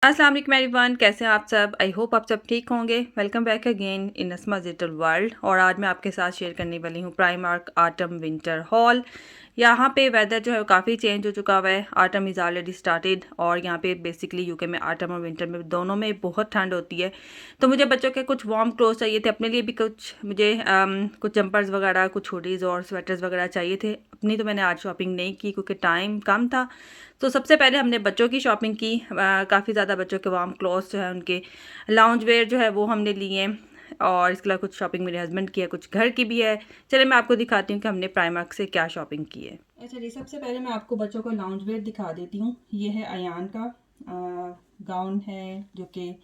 अस्सलाम वालेकुम एवरीवन, कैसे हैं आप सब। आई होप आप सब ठीक होंगे। Welcome back again in Nasma digital world. और आज मैं आपके साथ शेयर करने वाली हूँ प्राइमार्क ऑटम विंटर हॉल। यहाँ पे वेदर जो है वो काफ़ी चेंज हो चुका हुआ है। ऑटम इज़ ऑलरेडी स्टार्टेड और यहाँ पे बेसिकली यूके में ऑटम और विंटर में दोनों में बहुत ठंड होती है। तो मुझे बच्चों के कुछ वार्म क्लोथ्स चाहिए थे, अपने लिए भी कुछ मुझे कुछ जंपर्स वगैरह, कुछ हुडीज़ और स्वेटर्स वगैरह चाहिए थे। अपनी तो मैंने आज शॉपिंग नहीं की क्योंकि टाइम कम था। तो सबसे पहले हमने बच्चों की शॉपिंग की। काफ़ी ज़्यादा बच्चों के वार्म क्लॉथ्स जो है, उनके लाउंज वेयर जो है वो हमने लिए। और इसके अलावा कुछ शॉपिंग मेरे हस्बैंड की है, कुछ घर की भी है। चलिए मैं आपको दिखाती हूँ कि हमने प्राइमार्क से क्या शॉपिंग की है। अच्छा जी, सबसे पहले मैं आपको बच्चों का लाउंज वेयर दिखा देती हूँ। ये है अयान का गाउन है जो कि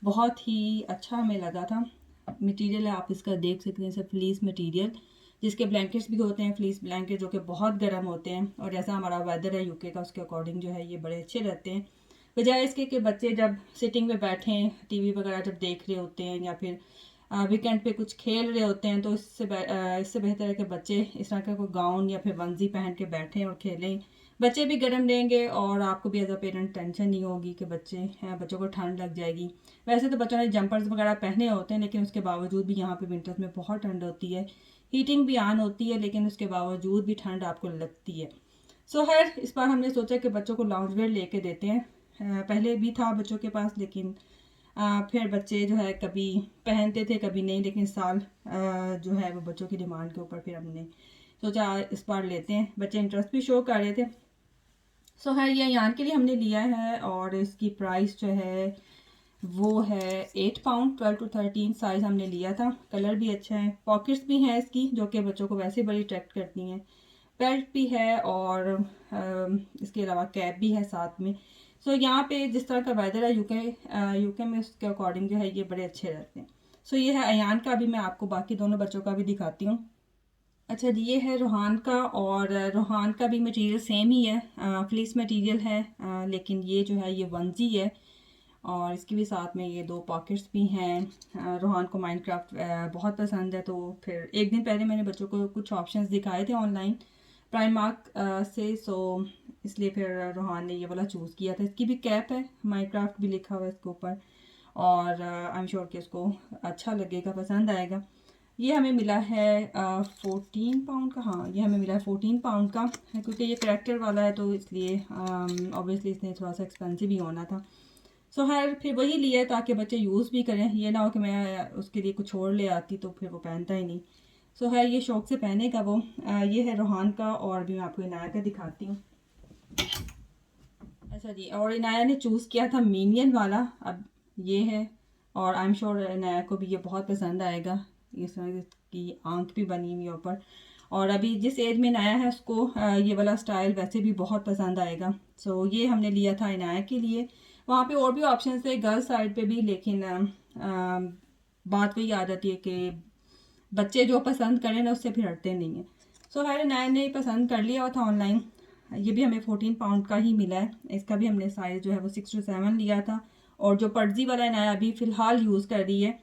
बहुत ही अच्छा हमें लगा था। मटेरियल आप इसका देख सकते हैं, सब फ्लीस मटेरियल, जिसके ब्लैंकेट्स भी होते हैं फ्लीस ब्लैंकेट, जो कि बहुत गर्म होते हैं। और जैसा हमारा वेदर है यूके का, उसके अकॉर्डिंग जो है ये बड़े अच्छे रहते हैं। बजाय इसके कि बच्चे जब सिटिंग में बैठें, टीवी वगैरह जब देख रहे होते हैं या फिर वीकेंड पे कुछ खेल रहे होते हैं, तो इससे बेहतर है कि बच्चे इस तरह का कोई गाउन या फिर वंजी पहन के बैठें और खेलें। बच्चे भी गर्म रहेंगे और आपको भी एज अ पेरेंट टेंशन नहीं होगी कि बच्चों को ठंड लग जाएगी। वैसे तो बच्चों ने जंपर्स वगैरह पहने होते हैं, लेकिन उसके बावजूद भी यहाँ पे विंटर्स में बहुत ठंड होती है। हीटिंग भी ऑन होती है, लेकिन उसके बावजूद भी ठंड आपको लगती है। सो खैर, इस बार हमने सोचा कि बच्चों को लाउंज वेयर लेके देते हैं। पहले भी था बच्चों के पास, लेकिन फिर बच्चे जो है कभी पहनते थे कभी नहीं, लेकिन इस साल जो है वो बच्चों की डिमांड के ऊपर फिर हमने सोचा इस बार लेते हैं। बच्चे इंटरेस्ट भी शो कर रहे थे। सो है, ये यान के लिए हमने लिया है और इसकी प्राइस जो है वो है 8 पाउंड। 12 to 13 साइज़ हमने लिया था। कलर भी अच्छा है, पॉकेट्स भी हैं इसकी जो कि बच्चों को वैसे बड़ी अट्रैक्ट करती हैं। बेल्ट भी है और इसके अलावा कैप भी है साथ में। सो यहाँ पे जिस तरह का वेदर है यूके में, उसके अकॉर्डिंग जो है ये बड़े अच्छे रहते हैं। सो ये है अयान का। भी मैं आपको बाकी दोनों बच्चों का भी दिखाती हूँ। अच्छा जी, ये है रोहान का। और रोहान का भी मटेरियल सेम ही है, फ्लीस मटेरियल है। लेकिन ये जो है ये वंजी है और इसकी भी साथ में ये दो पॉकेट्स भी हैं। रोहान को माइनक्राफ्ट बहुत पसंद है, तो फिर एक दिन पहले मैंने बच्चों को कुछ ऑप्शंस दिखाए थे ऑनलाइन प्राइमार्क से। सो इसलिए फिर रोहान ने ये वाला चूज़ किया था। इसकी भी कैप है, माइनक्राफ्ट भी लिखा हुआ है इसके ऊपर। और आई एम श्योर कि उसको अच्छा लगेगा, पसंद आएगा। ये हमें मिला है 14 पाउंड का। हाँ, ये हमें मिला है 14 पाउंड का है, क्योंकि ये करेक्टर वाला है तो इसलिए ऑब्वियसली इसने थोड़ा सा एक्सपेंसिव ही होना था। सो खैर, फिर वही लिया है ताकि बच्चे यूज़ भी करें। ये ना हो कि मैं उसके लिए कुछ और ले आती तो फिर वो पहनता ही नहीं। सो है, ये शौक से पहनेगा वो। ये है रोहान का। और भी मैं आपको इनाया का दिखाती हूँ। अच्छा जी, और इनाया ने चूज़ किया था मीनियन वाला। अब ये है, और आई एम श्योर इनाया को भी ये बहुत पसंद आएगा। इस तरह की आंख भी बनी हुई है ऊपर। और अभी जिस एज में इनाया है उसको ये वाला स्टाइल वैसे भी बहुत पसंद आएगा। सो ये हमने लिया था इनाया के लिए। वहाँ पे और भी ऑप्शन थे गर्ल्स साइड पे भी, लेकिन बात वही आ जाती है कि बच्चे जो पसंद करें ना उससे फिर हटते नहीं हैं। सो खैर, नया ने पसंद कर लिया था ऑनलाइन। ये भी हमें 14 पाउंड का ही मिला है। इसका भी हमने साइज़ जो है वो 6 to 7 लिया था। और जो पर्जी वाला नया अभी फ़िलहाल यूज़ कर रही है,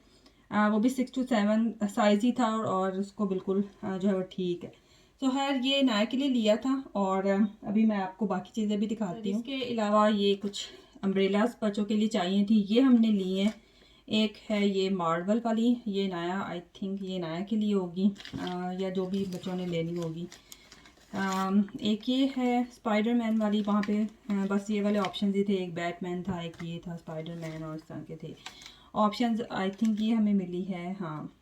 वो भी 6 to 7 साइज़ ही था। और उसको बिल्कुल जो है वो ठीक है। तो खैर, ये नया के लिए लिया था। और अभी मैं आपको बाकी चीज़ें भी दिखाती हूँ। इसके अलावा ये कुछ अम्ब्रेलास बच्चों के लिए चाहिए थी, ये हमने लिए हैं। एक है ये मार्वल वाली, ये नया, आई थिंक ये नया के लिए होगी या जो भी बच्चों ने लेनी होगी। एक ये है स्पाइडरमैन वाली। वहाँ पे बस ये वाले ऑप्शन ही थे, एक बैटमैन था, एक ये था स्पाइडरमैन, और इस तरह के थे ऑप्शंस। आई थिंक ये हमें मिली है। हाँ,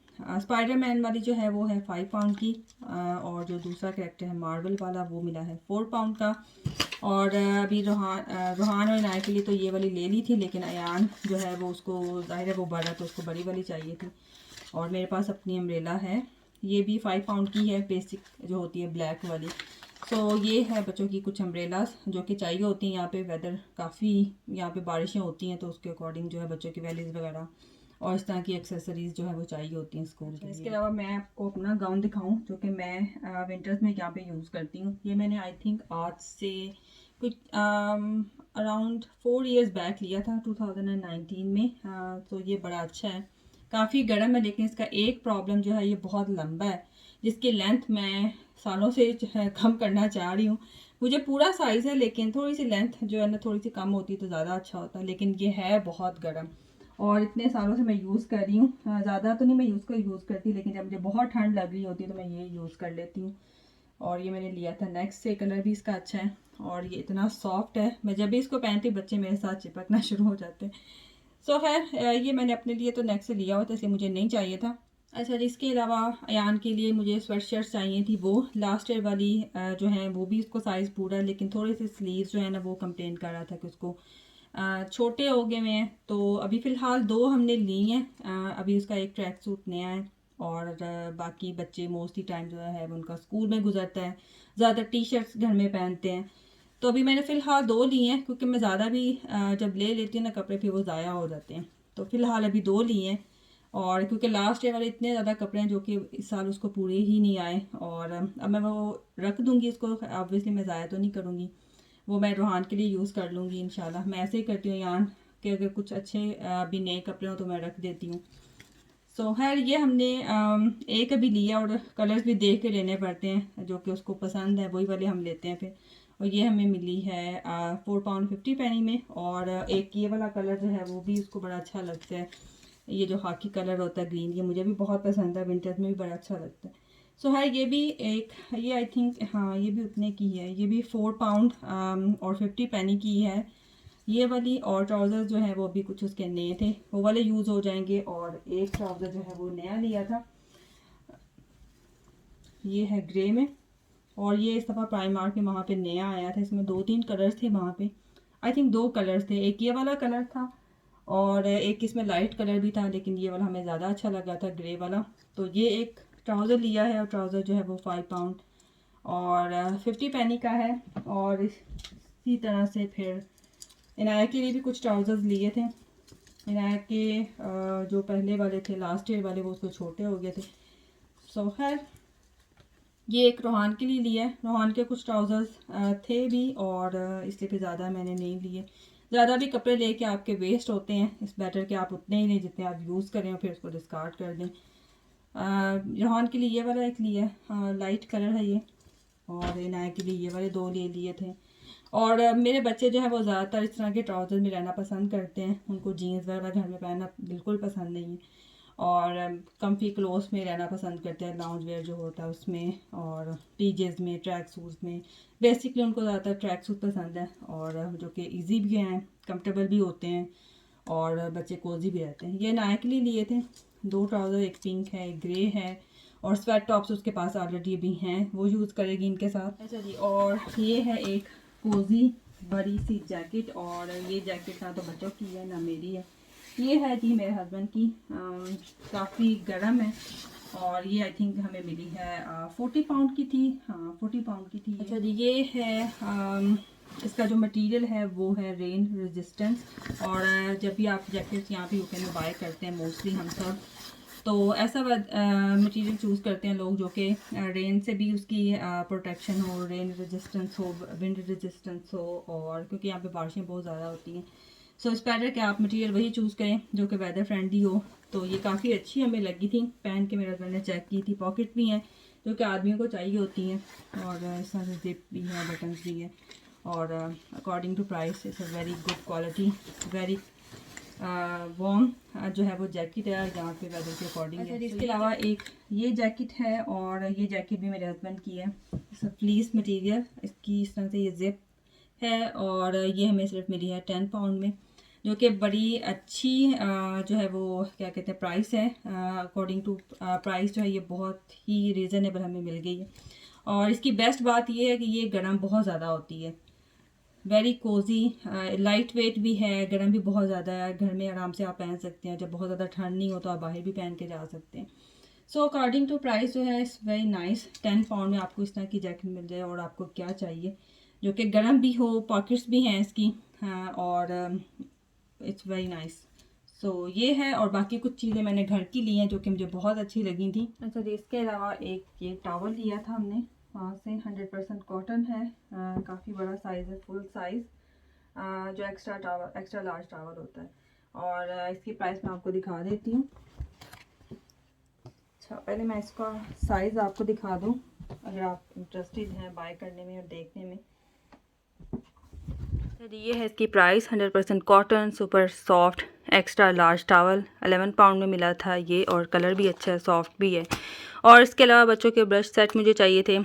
स्पाइडरमैन वाली जो है वो है 5 पाउंड की। और जो दूसरा कैरेक्टर है मार्वल वाला, वो मिला है 4 पाउंड का। और अभी रोहान और इनाया के लिए तो ये वाली ले ली थी, लेकिन अयान जो है वो, उसको ज़ाहिर है वो बड़ा, तो उसको बड़ी वाली चाहिए थी। और मेरे पास अपनी अम्ब्रेला है, ये भी 5 पाउंड की है, बेसिक जो होती है ब्लैक वाली। सो ये है बच्चों की कुछ अम्ब्रेलास जो कि चाहिए होती हैं। यहाँ पे वेदर काफ़ी, यहाँ पे बारिशें होती हैं, तो उसके अकॉर्डिंग जो है बच्चों की वैलीज़ वगैरह और इस तरह की एक्सेसरीज जो है वो चाहिए होती हैं स्कूल के लिए। इसके अलावा मैं आपको अपना गाउन दिखाऊं जो कि मैं विंटर्स में यहाँ पे यूज़ करती हूँ। ये मैंने आई थिंक आज से कुछ अराउंड 4 years बैक लिया था, 2019 में। तो ये बड़ा अच्छा है, काफ़ी गर्म है, लेकिन इसका एक प्रॉब्लम जो है ये बहुत लंबा है, जिसकी लेंथ मैं सालों से जो है कम करना चाह रही हूँ, मुझे पूरा साइज़ है, लेकिन थोड़ी सी लेंथ जो है ना थोड़ी सी कम होती तो ज़्यादा अच्छा होता, लेकिन ये है बहुत गर्म और इतने सालों से मैं यूज़ कर रही हूँ। ज़्यादा तो नहीं मैं यूज़ करती, लेकिन जब मुझे बहुत ठंड लग रही होती है तो मैं ये यूज़ कर लेती हूँ। और ये मैंने लिया था नेक्स्ट से, कलर भी इसका अच्छा है और ये इतना सॉफ्ट है, मैं जब भी इसको पहनती बच्चे मेरे साथ चिपकना शुरू हो जाते हैं। सो खैर ये मैंने अपने लिए तो नेक्स्ट से लिया हुआ था, इसलिए मुझे नहीं चाहिए था। अच्छा जी, इसके अलावा अयान के लिए मुझे स्वेट शर्ट्स चाहिए थी, वो लास्ट ईयर वाली जो है वो भी उसको साइज़ पूरा है, लेकिन थोड़े से स्लीव्स जो है ना वो कंप्लेन कर रहा था कि उसको छोटे हो गए हुए हैं। तो अभी फ़िलहाल 2 हमने ली हैं। अभी उसका एक ट्रैक सूट नया है और बाकी बच्चे मोस्टली टाइम जो है वो उनका स्कूल में गुजरता है, ज़्यादा टी शर्ट्स घर में पहनते हैं। तो अभी मैंने फ़िलहाल 2 लिए हैं, क्योंकि मैं ज़्यादा भी जब ले लेती हूँ ना कपड़े फिर वो ज़ाया हो जाते हैं। तो फ़िलहाल अभी 2 लिए हैं और क्योंकि लास्ट ईयर वाले इतने ज़्यादा कपड़े हैं जो कि इस साल उसको पूरे ही नहीं आए, और अब मैं वो रख दूँगी इसको, ऑब्वियसली मैं ज़ाया तो नहीं करूँगी, वो मैं रोहान के लिए यूज़ कर लूँगी इंशाल्लाह। मैं ऐसे ही करती हूँ यान कि अगर कुछ अच्छे भी नए कपड़े हों तो मैं रख देती हूँ। सो खैर ये हमने एक अभी लिया और कलर्स भी देख के लेने पड़ते हैं, जो कि उसको पसंद है वही वाले हम लेते हैं फिर। और ये हमें मिली है £4.50 पैनी में, और एक ये वाला कलर जो है वो भी उसको बड़ा अच्छा लगता है। ये जो खाकी कलर होता है ग्रीन, ये मुझे भी बहुत पसंद है, विंटर्स में भी बड़ा अच्छा लगता है। सो है ये भी एक, ये आई थिंक हाँ ये भी उतने की है, ये भी £4 और 50 पैनी की है ये वाली। और ट्राउज़र जो है वो भी कुछ उसके नए थे, वो वाले यूज़ हो जाएंगे। और एक ट्राउज़र जो है वो नया लिया था, ये है ग्रे में, और ये इस दफ़ा प्राइमार्क में वहाँ पे नया आया था, इसमें 2-3 कलर्स थे वहाँ पे। आई थिंक 2 कलर्स थे, एक ये वाला कलर था और एक इसमें लाइट कलर भी था, लेकिन ये वाला हमें ज़्यादा अच्छा लगा था, ग्रे वाला। तो ये एक ट्राउज़र लिया है, और ट्राउज़र जो है वो £5 और 50 पैनी का है। और इसी तरह से फिर इनाया के लिए भी कुछ ट्राउज़र्स लिए थे। इनाया के जो पहले वाले थे लास्ट ईयर वाले, वो उसको छोटे हो गए थे। सो खैर ये एक रोहान के लिए लिया है, रोहान के कुछ ट्राउज़र्स थे भी, और इसलिए फिर ज़्यादा मैंने नहीं लिए। ज़्यादा भी कपड़े लेके आपके वेस्ट होते हैं, इस बेटर कि आप उतने ही लें जितने आप यूज़ करें और फिर उसको डिस्कार्ड कर दें। रोहान के लिए ये वाला एक लिया है, लाइट कलर है ये, और इनाया के लिए ये वाले 2 ले लिए थे। और मेरे बच्चे जो है वो ज़्यादातर इस तरह के ट्राउज़र में रहना पसंद करते हैं, उनको जीन्स वगैरह घर में पहनना बिल्कुल पसंद नहीं है, और कम्फी क्लोथ्स में रहना पसंद करते हैं, लाउंज वेयर जो होता है उसमें, और पीजेज़ में, ट्रैक सूट्स में। बेसिकली उनको ज़्यादातर ट्रैक सूट पसंद है, और जो कि ईजी भी हैं, कंफर्टेबल भी होते हैं, और बच्चे कोजी भी रहते हैं। ये नाया के लिए लिए थे 2 ट्राउज़र, एक पिंक है एक ग्रे है, और स्वेट टॉप्स उसके पास ऑलरेडी भी हैं, वो यूज़ करेगी इनके साथ। अच्छा जी, और ये है एक कोजी बड़ी सी जैकेट, और ये जैकेट ना तो बच्चों की है ना मेरी है, ये है जी मेरे हस्बैंड की। काफ़ी गर्म है, और ये आई थिंक हमें मिली है £40 की थी, हाँ £40 की थी। अच्छा जी, ये है इसका जो मटेरियल है वो है रेन रेजिस्टेंस। और जब भी आप जैकेट्स यहाँ पे यूके में बाय करते हैं मोस्टली हम सब, तो ऐसा मटेरियल चूज़ करते हैं लोग जो कि रेन से भी उसकी प्रोटेक्शन हो, रेन रेजिस्टेंस हो, विंड रेजिस्टेंस हो, और क्योंकि यहाँ पे बारिशें बहुत ज़्यादा होती हैं, सो इट्स बेटर कि आप मटेरियल वही चूज़ करें जो कि वेदर फ्रेंडली हो। तो ये काफ़ी अच्छी हमें लगी थी, पहन के मेरे हस्बैंड ने चेक की थी। पॉकेट भी हैं जो कि आदमियों को चाहिए होती हैं, और इस तरह से जिप भी है, बटन्स भी है, और according to price it's a very good quality, very warm जो है वो जैकेट है, यहाँ पे वेदर के अकॉर्डिंग है। इसके अलावा एक ये जैकेट है, और ये जैकेट भी मेरे हस्बैंड की है, फ्लीस मटेरियल, इसकी इस तरह से ये जिप है, और ये हमें सिर्फ मिली है £10 में, जो कि बड़ी अच्छी जो है वो क्या कहते हैं प्राइस है। अकॉर्डिंग टू प्राइस जो है ये बहुत ही रीज़नेबल हमें मिल गई है। और इसकी बेस्ट बात ये है कि ये गर्म बहुत ज़्यादा होती है, वेरी कोजी, लाइट वेट भी है, गर्म भी बहुत ज़्यादा है, घर में आराम से आप पहन सकते हैं, जब बहुत ज़्यादा ठंड नहीं हो तो आप बाहर भी पहन के जा सकते हैं। सो अकॉर्डिंग टू प्राइस जो है इट्स वेरी नाइस, £10 में आपको इस तरह की जैकेट मिल जाए, और आपको क्या चाहिए, जो कि गर्म भी हो, पॉकेट्स भी हैं इसकी, हाँ, और इट्स वेरी नाइस। सो ये है, और बाकी कुछ चीज़ें मैंने घर की ली हैं जो कि मुझे बहुत अच्छी लगी थी। अच्छा जी, इसके अलावा एक ये टॉवल लिया था हमने वहाँ से, 100% कॉटन है, काफ़ी बड़ा साइज़ है, फुल साइज़, जो एक्स्ट्रा लार्ज टॉवल होता है। और इसकी प्राइस मैं आपको दिखा देती हूँ। अच्छा, पहले मैं इसका साइज़ आपको दिखा दूँ, अगर आप इंटरेस्टेड हैं बाय करने में और देखने में। सर ये है इसकी price 100% cotton super soft extra large towel 11 pound में मिला था ये, और कलर भी अच्छा है, सॉफ्ट भी है। और इसके अलावा बच्चों के ब्रश सेट मुझे चाहिए थे,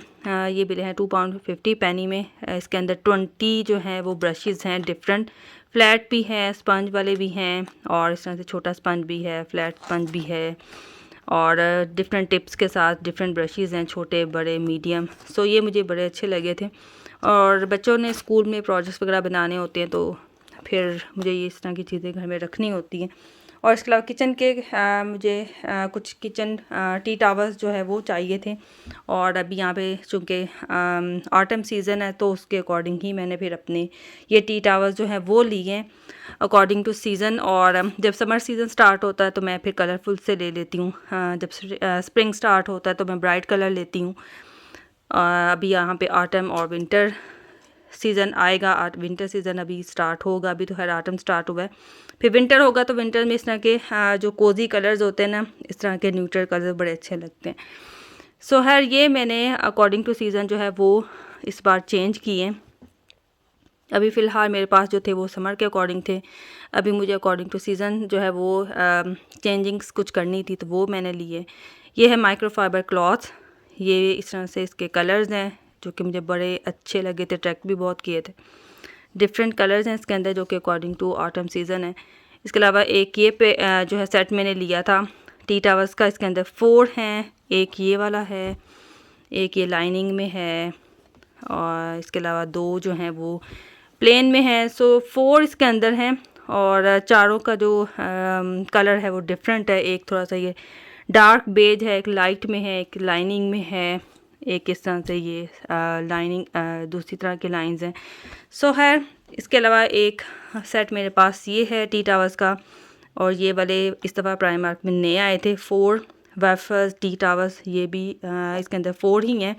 ये मिले हैं 2 पाउंड 50 पैनी में। इसके अंदर 20 जो हैं वो ब्रशेज़ हैं डिफरेंट, फ्लैट भी हैं, स्पंज वाले भी हैं, और इस तरह से छोटा स्पंज भी है, फ्लैट स्पंज भी है, और डिफरेंट टिप्स के साथ डिफरेंट ब्रशेज़ हैं, छोटे बड़े मीडियम। सो ये मुझे बड़े अच्छे लगे थे। और बच्चों ने स्कूल में प्रोजेक्ट्स वगैरह बनाने होते हैं, तो फिर मुझे ये इस तरह की चीज़ें घर में रखनी होती हैं। और इसके अलावा किचन के मुझे कुछ किचन टी टावर्स जो है वो चाहिए थे। और अभी यहाँ पे चूँकि ऑटम सीज़न है, तो उसके अकॉर्डिंग ही मैंने फिर अपने ये टी टावर्स जो हैं वो लिए हैं अकॉर्डिंग टू सीज़न। और जब समर सीज़न स्टार्ट होता है तो मैं फिर कलरफुल से ले लेती हूँ, जब स्प्रिंग स्टार्ट होता है तो मैं ब्राइट कलर लेती हूँ। अभी यहाँ पे ऑटम और विंटर सीज़न आएगा, विंटर सीज़न अभी स्टार्ट होगा, अभी तो खैर ऑटम स्टार्ट हुआ है, फिर विंटर होगा। तो विंटर में इस तरह के जो कोजी कलर्स होते हैं ना, इस तरह के न्यूट्रल कलर बड़े अच्छे लगते हैं। सो खैर ये मैंने अकॉर्डिंग टू सीज़न जो है वो इस बार चेंज किए। अभी फ़िलहाल मेरे पास जो थे वो समर के अकॉर्डिंग थे, अभी मुझे अकॉर्डिंग टू सीज़न जो है वो चेंजिंग्स कुछ करनी थी, तो वो मैंने लिए। ये है माइक्रोफाइबर क्लॉथ, ये इस तरह से इसके कलर्स हैं जो कि मुझे बड़े अच्छे लगे थे, ट्रैक भी बहुत किए थे। डिफरेंट कलर्स हैं इसके अंदर जो कि अकॉर्डिंग टू ऑटम सीज़न है। इसके अलावा एक ये पे जो है सेट मैंने लिया था टी टावर्स का, इसके अंदर 4 हैं, एक ये वाला है, एक ये लाइनिंग में है, और इसके अलावा 2 जो हैं वो प्लेन में है। सो 4 इसके अंदर हैं, और चारों का जो कलर है वो डिफरेंट है। एक थोड़ा सा ये डार्क बेज है, एक लाइट में है, एक लाइनिंग में है, एक इस तरह से ये लाइनिंग दूसरी तरह की लाइंस हैं। सो है इसके अलावा एक सेट मेरे पास ये है टी टावर्स का, और ये वाले इस दफ़ा प्राइमार्क में नए आए थे 4 वेफर्स टी टावर्स, ये भी इसके अंदर 4 ही हैं।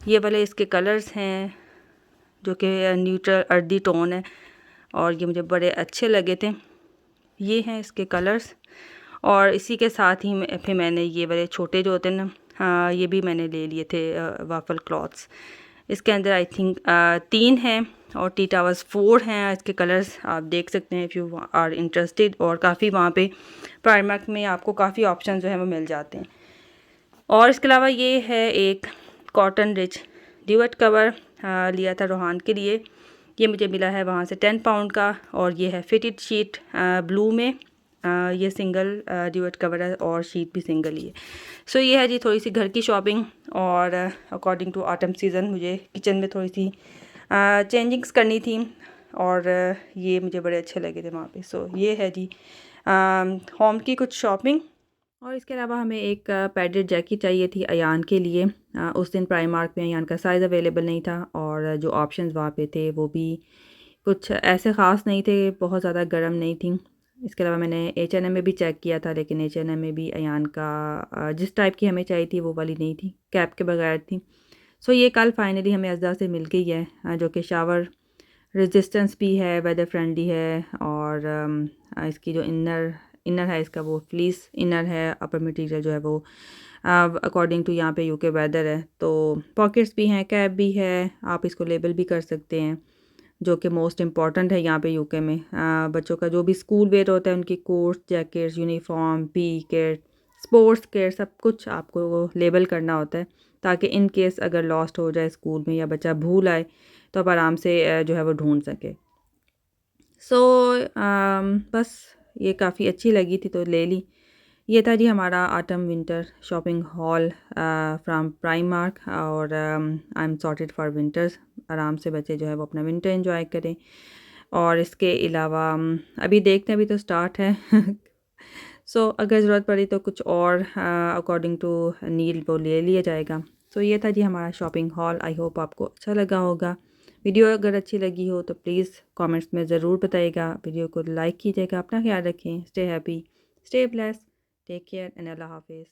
ये वाले इसके कलर्स हैं जो कि न्यूट्रल अर्दी टोन है, और ये मुझे बड़े अच्छे लगे थे। ये हैं इसके कलर्स, और इसी के साथ ही फिर मैंने ये वाले छोटे जो होते हैं ना, हाँ ये भी मैंने ले लिए थे वाफल क्लॉथ्स। इसके अंदर आई थिंक 3 हैं, और टी टावर्स 4 हैं। इसके कलर्स आप देख सकते हैं इफ़ यू आर इंटरेस्टेड, और काफ़ी वहाँ पे प्राइमर्क में आपको काफ़ी ऑप्शन जो है वो मिल जाते हैं। और इसके अलावा ये है एक कॉटन रिच ड्यूट कवर लिया था रोहान के लिए, ये मुझे मिला है वहाँ से 10 पाउंड का, और ये है फिटेड शीट ब्लू में, ये सिंगल ड्यूट कवर है और शीट भी सिंगल ही है। सो ये है जी थोड़ी सी घर की शॉपिंग, और अकॉर्डिंग टू ऑटम सीज़न मुझे किचन में थोड़ी सी चेंजिंग्स करनी थी, और ये मुझे बड़े अच्छे लगे थे वहाँ पे। सो ये है जी होम की कुछ शॉपिंग। और इसके अलावा हमें एक पैडेड जैकेट चाहिए थी अयान के लिए। उस दिन प्राइमार्क में अयान का साइज़ अवेलेबल नहीं था, और जो ऑप्शंस वहाँ पे थे वो भी कुछ ऐसे ख़ास नहीं थे, बहुत ज़्यादा गर्म नहीं थी। इसके अलावा मैंने H&M में भी चेक किया था, लेकिन H&M में भी अयान का जिस टाइप की हमें चाहिए थी वो वाली नहीं थी, कैप के बगैर थी। सो ये कल फाइनली हमें अज़दा से मिल गई है, जो कि शावर रेजिस्टेंस भी है, वेदर फ्रेंडली है, और इसकी जो इनर है इसका वो फ्लीस इनर है, अपर मटेरियल जो है वो अकॉर्डिंग टू यहाँ पे यूके वेदर है। तो पॉकेट्स भी हैं, कैप भी है, आप इसको लेबल भी कर सकते हैं, जो कि मोस्ट इम्पॉर्टेंट है यहाँ पे यूके में। बच्चों का जो भी स्कूल वेयर होता है, उनकी quotes, jackets, uniform, P kit, sports kit, सब कुछ आपको लेबल करना होता है, ताकि इन केस अगर लॉस्ट हो जाए स्कूल में या बच्चा भूल आए तो आप आराम से जो है वो ढूंढ सके। सो बस ये काफ़ी अच्छी लगी थी तो ले ली। ये था जी हमारा autumn winter shopping haul from Primark, और I am sorted for winters. आराम से बच्चे जो है वो अपना विंटर एंजॉय करें। और इसके अलावा अभी देखते हैं, अभी तो स्टार्ट है सो अगर ज़रूरत पड़ी तो कुछ और अकॉर्डिंग टू नीड वो ले लिया जाएगा। सो ये था जी हमारा शॉपिंग हॉल। आई होप आपको अच्छा लगा होगा। वीडियो अगर अच्छी लगी हो तो प्लीज़ कमेंट्स में ज़रूर बताइएगा, वीडियो को लाइक कीजिएगा, अपना ख्याल रखें, stay happy, stay blessed, take care and अल्लाह हाफिज़।